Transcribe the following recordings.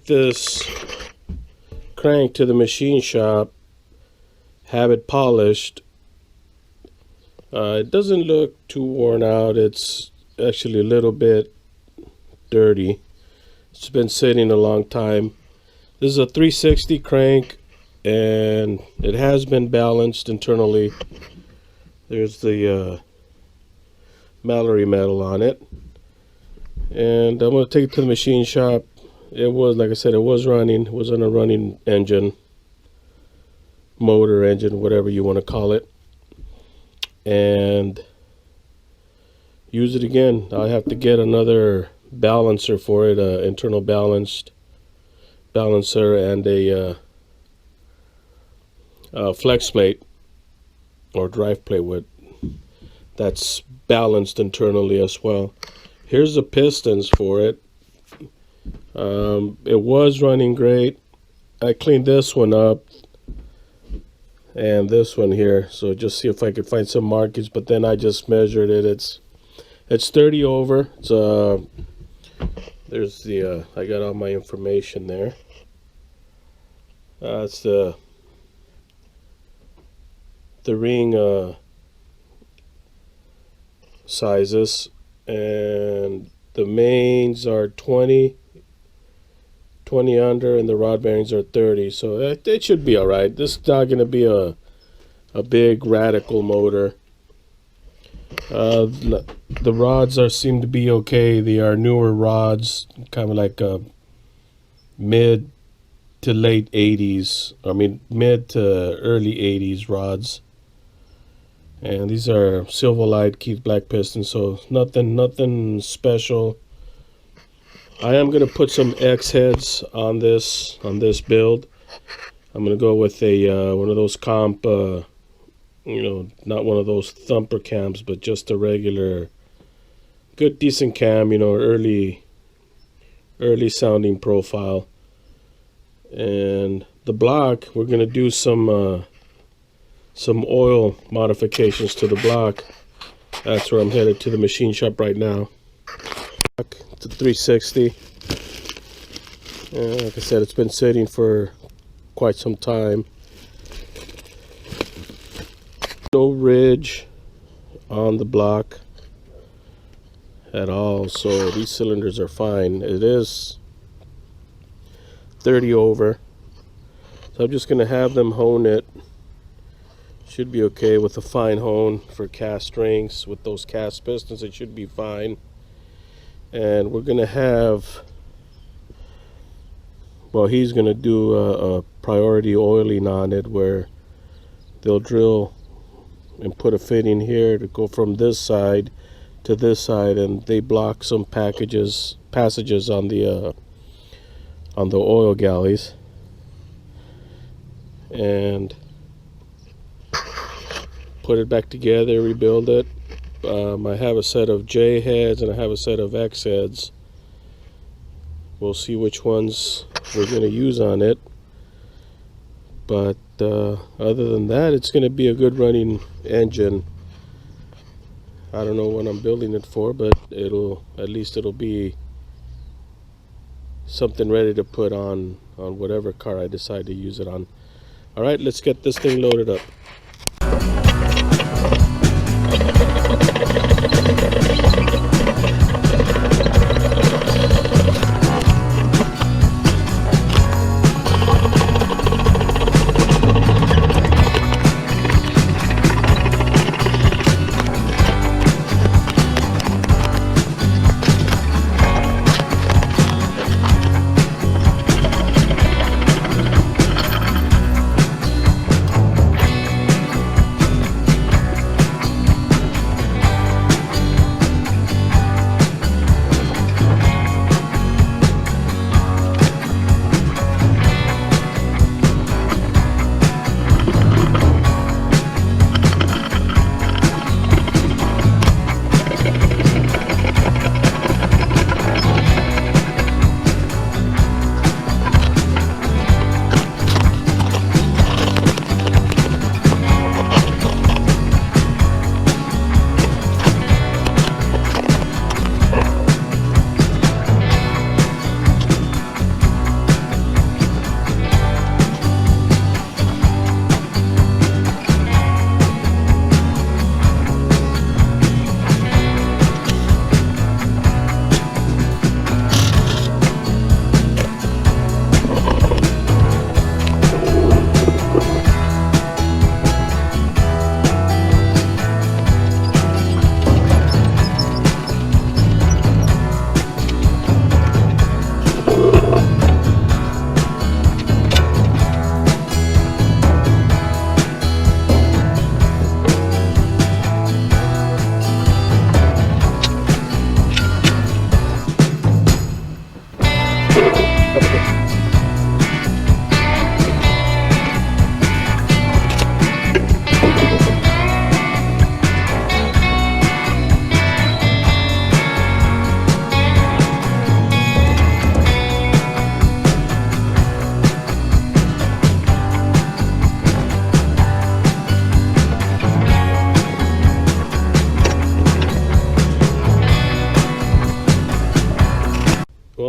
take this crank to the machine shop, have it polished. It doesn't look too worn out. It's actually a little bit dirty. It's been sitting a long time. This is a 360 crank, and it has been balanced internally. There's the Mallory metal on it. And I'm going to take it to the machine shop. It was, like I said, it was running. It was on a running engine, motor engine, whatever you want to call it. And use it again. I have to get another balancer for it, internal balancer and a flex plate or drive plate that's balanced internally as well. Here's the pistons for it. It was running great. I cleaned this one up and this one here, so just see if I could find some markings, but then I just measured it. It's 30 over. It's there's the I got all my information there. It's the ring sizes, and the mains are 20 under, and the rod bearings are 30, so it should be all right. This is not going to be a big radical motor. The rods seem to be okay. They are newer rods, kind of like mid to late 80s. I mean mid to early 80s rods. And these are Silverlight Keith Black pistons, so nothing special. I am going to put some X heads on this build. I'm going to go with a one of those comp, not one of those thumper cams, but just a regular, good decent cam, early sounding profile. And the block, we're going to do some oil modifications to the block. That's where I'm headed, to the machine shop right now. It's a 360. And like I said, it's been sitting for quite some time. No ridge on the block at all, so these cylinders are fine. It is 30 over, so I'm just going to have them hone it. Should be okay with a fine hone for cast rings. With those cast pistons, it should be fine. And we're going to have, well, he's going to do a priority oiling on it, where they'll drill and put a fitting here to go from this side to this side, and they block some passages on the oil galleys. And put it back together, rebuild it. I have a set of J heads and I have a set of X heads. We'll see which ones we're going to use on it. But other than that, it's going to be a good running engine. I don't know when I'm building it for, but at least it'll be something ready to put on whatever car I decide to use it on. All right, let's get this thing loaded up.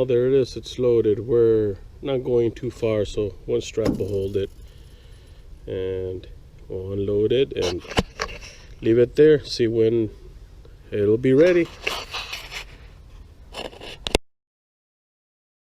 Well, there it is. It's loaded. We're not going too far, so one strap will hold it. And we'll unload it and leave it there. See when it'll be ready.